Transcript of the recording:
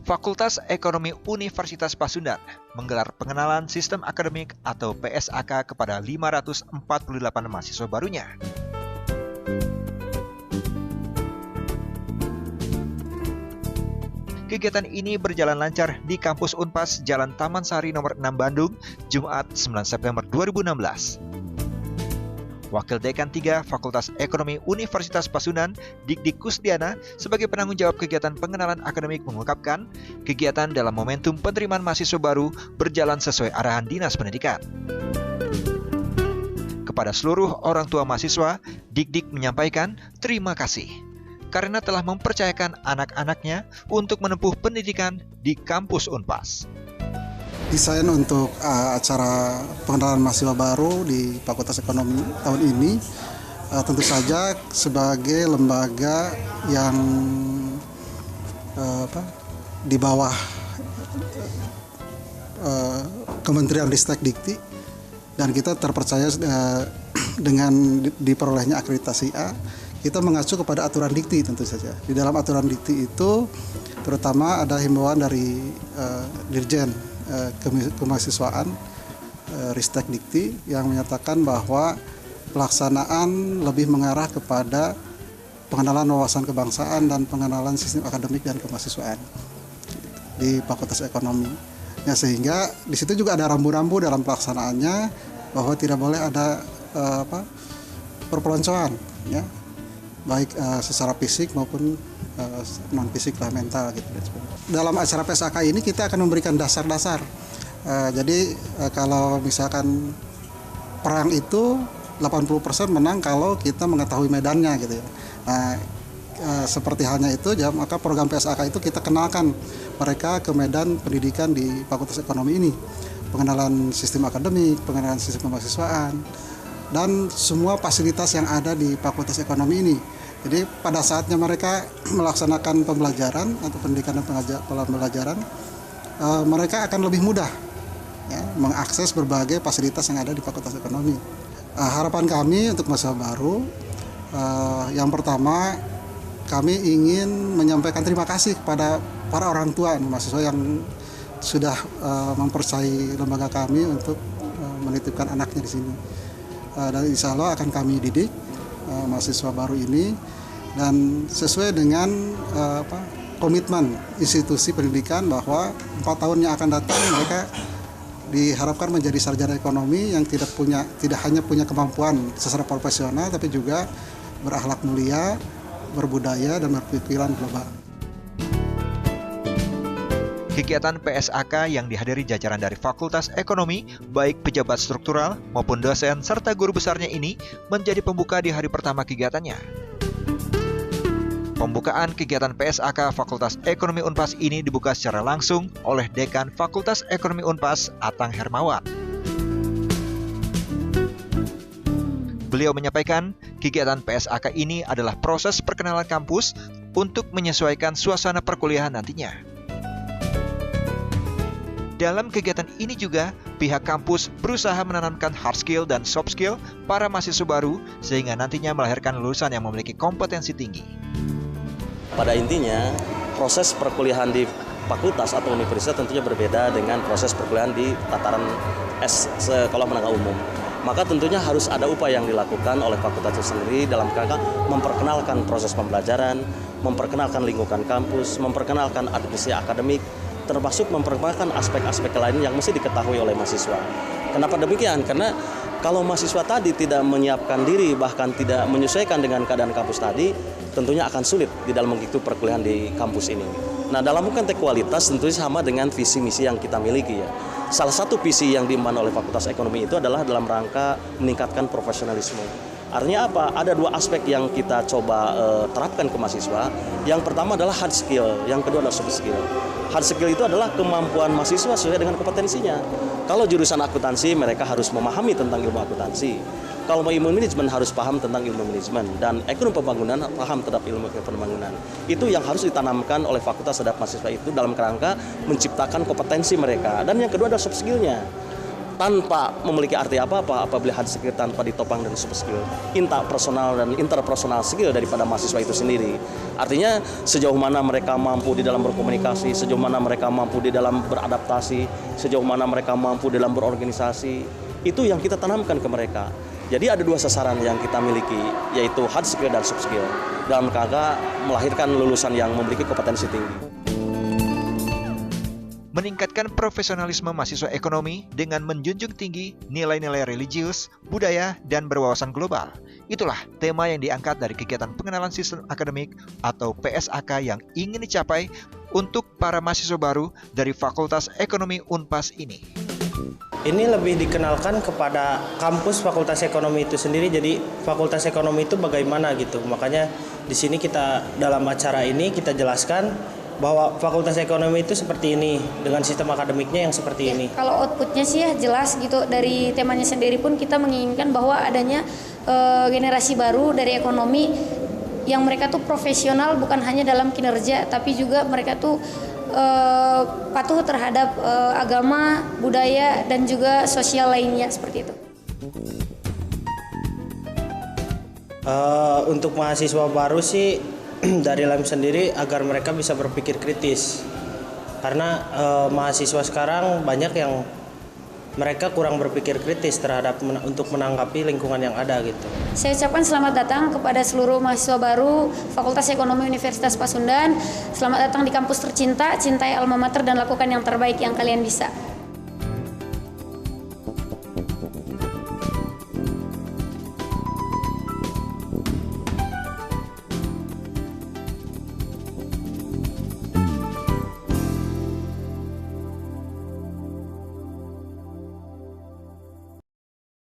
Fakultas Ekonomi Universitas Pasundan menggelar pengenalan sistem akademik atau PSAK kepada 548 mahasiswa barunya. Kegiatan ini berjalan lancar di kampus Unpas Jalan Taman Sari nomor 6 Bandung, Jumat 9 September 2016. Wakil Dekan 3 Fakultas Ekonomi Universitas Pasundan, Dikdik Kusdiana, sebagai penanggung jawab kegiatan pengenalan akademik mengungkapkan, kegiatan dalam momentum penerimaan mahasiswa baru berjalan sesuai arahan Dinas Pendidikan. Kepada seluruh orang tua mahasiswa, Dikdik menyampaikan terima kasih karena telah mempercayakan anak-anaknya untuk menempuh pendidikan di kampus Unpas. Desain untuk acara pengenalan mahasiswa baru di Fakultas Ekonomi tahun ini tentu saja sebagai lembaga yang di bawah Kementerian Ristek Dikti, dan kita terpercaya dengan diperolehnya akreditasi A. Kita mengacu kepada aturan dikti tentu saja. Di dalam aturan dikti itu terutama ada himbauan dari Dirjen Kemahasiswaan Ristek Dikti yang menyatakan bahwa pelaksanaan lebih mengarah kepada pengenalan wawasan kebangsaan dan pengenalan sistem akademik dan kemahasiswaan di Fakultas Ekonomi. Ya, sehingga di situ juga ada rambu-rambu dalam pelaksanaannya bahwa tidak boleh ada perpeloncoan, ya, baik secara fisik maupun non fisik lah, mental gitu. Dalam acara PSAK ini kita akan memberikan dasar-dasar. Jadi kalau misalkan perang itu 80% menang kalau kita mengetahui medannya gitu ya. Nah, seperti halnya itu, maka program PSAK itu kita kenalkan mereka ke medan pendidikan di Fakultas Ekonomi ini. Pengenalan sistem akademik, pengenalan sistem kemahasiswaan, dan semua fasilitas yang ada di Fakultas Ekonomi ini. Jadi pada saatnya mereka melaksanakan pembelajaran atau pendidikan dan pembelajaran, mereka akan lebih mudah, ya, mengakses berbagai fasilitas yang ada di Fakultas Ekonomi. Harapan kami untuk mahasiswa baru, yang pertama kami ingin menyampaikan terima kasih kepada para orang tua mahasiswa yang sudah mempercayai lembaga kami untuk menitipkan anaknya di sini. Dan insya Allah akan kami didik mahasiswa baru ini, dan sesuai dengan komitmen institusi pendidikan bahwa 4 tahun yang akan datang mereka diharapkan menjadi sarjana ekonomi yang tidak hanya punya kemampuan secara profesional, tapi juga berakhlak mulia, berbudaya, dan berpikiran global. Kegiatan PSAK yang dihadiri jajaran dari Fakultas Ekonomi, baik pejabat struktural maupun dosen serta guru besarnya ini menjadi pembuka di hari pertama kegiatannya. Pembukaan kegiatan PSAK Fakultas Ekonomi Unpas ini dibuka secara langsung oleh Dekan Fakultas Ekonomi Unpas, Atang Hermawan. Beliau menyampaikan, kegiatan PSAK ini adalah proses perkenalan kampus untuk menyesuaikan suasana perkuliahan nantinya. Dalam kegiatan ini juga, pihak kampus berusaha menanamkan hard skill dan soft skill para mahasiswa baru sehingga nantinya melahirkan lulusan yang memiliki kompetensi tinggi. Pada intinya, proses perkuliahan di fakultas atau universitas tentunya berbeda dengan proses perkuliahan di tataran sekolah menengah umum. Maka tentunya harus ada upaya yang dilakukan oleh fakultas itu sendiri dalam rangka memperkenalkan proses pembelajaran, memperkenalkan lingkungan kampus, memperkenalkan admisi akademik, termasuk memperkenalkan aspek-aspek lain yang mesti diketahui oleh mahasiswa. Kenapa demikian? Karena kalau mahasiswa tadi tidak menyiapkan diri, bahkan tidak menyesuaikan dengan keadaan kampus tadi, tentunya akan sulit di dalam mengikuti perkuliahan di kampus ini. Nah, dalam konteks kualitas tentunya sama dengan visi misi yang kita miliki ya. Salah satu visi yang diemban oleh Fakultas Ekonomi itu adalah dalam rangka meningkatkan profesionalisme. Artinya apa? Ada 2 aspek yang kita coba terapkan ke mahasiswa. Yang pertama adalah hard skill, yang kedua adalah soft skill. Hard skill itu adalah kemampuan mahasiswa sesuai dengan kompetensinya. Kalau jurusan akuntansi, mereka harus memahami tentang ilmu akuntansi. Kalau mau ilmu manajemen harus paham tentang ilmu manajemen, dan ekonomi pembangunan paham terhadap ilmu pembangunan. Itu yang harus ditanamkan oleh fakultas terhadap mahasiswa itu dalam kerangka menciptakan kompetensi mereka. Dan yang kedua adalah soft skill-nya. tanpa memiliki arti apa-apa apabila hard skill tanpa ditopang dengan soft skill, interpersonal dan interpersonal skill daripada mahasiswa itu sendiri. Artinya sejauh mana mereka mampu di dalam berkomunikasi, sejauh mana mereka mampu di dalam beradaptasi, sejauh mana mereka mampu dalam berorganisasi, itu yang kita tanamkan ke mereka. Jadi ada 2 sasaran yang kita miliki, yaitu hard skill dan soft skill, dalam rangka melahirkan lulusan yang memiliki kompetensi tinggi. Meningkatkan profesionalisme mahasiswa ekonomi dengan menjunjung tinggi nilai-nilai religius, budaya, dan berwawasan global. Itulah tema yang diangkat dari kegiatan pengenalan sistem akademik atau PSAK yang ingin dicapai untuk para mahasiswa baru dari Fakultas Ekonomi Unpas ini. Ini lebih dikenalkan kepada kampus Fakultas Ekonomi itu sendiri. Jadi Fakultas Ekonomi itu bagaimana gitu. Makanya di sini kita dalam acara ini kita jelaskan bahwa Fakultas Ekonomi itu seperti ini dengan sistem akademiknya yang seperti ini. Kalau outputnya sih ya jelas gitu, dari temanya sendiri pun kita menginginkan bahwa adanya generasi baru dari ekonomi yang mereka tuh profesional bukan hanya dalam kinerja tapi juga mereka tuh patuh terhadap agama, budaya dan juga sosial lainnya seperti itu. Untuk mahasiswa baru sih dari LEM sendiri agar mereka bisa berpikir kritis, karena mahasiswa sekarang banyak yang mereka kurang berpikir kritis terhadap untuk menanggapi lingkungan yang ada gitu. Saya ucapkan selamat datang kepada seluruh mahasiswa baru Fakultas Ekonomi Universitas Pasundan. Selamat datang di kampus tercinta, cintai alma mater dan lakukan yang terbaik yang kalian bisa.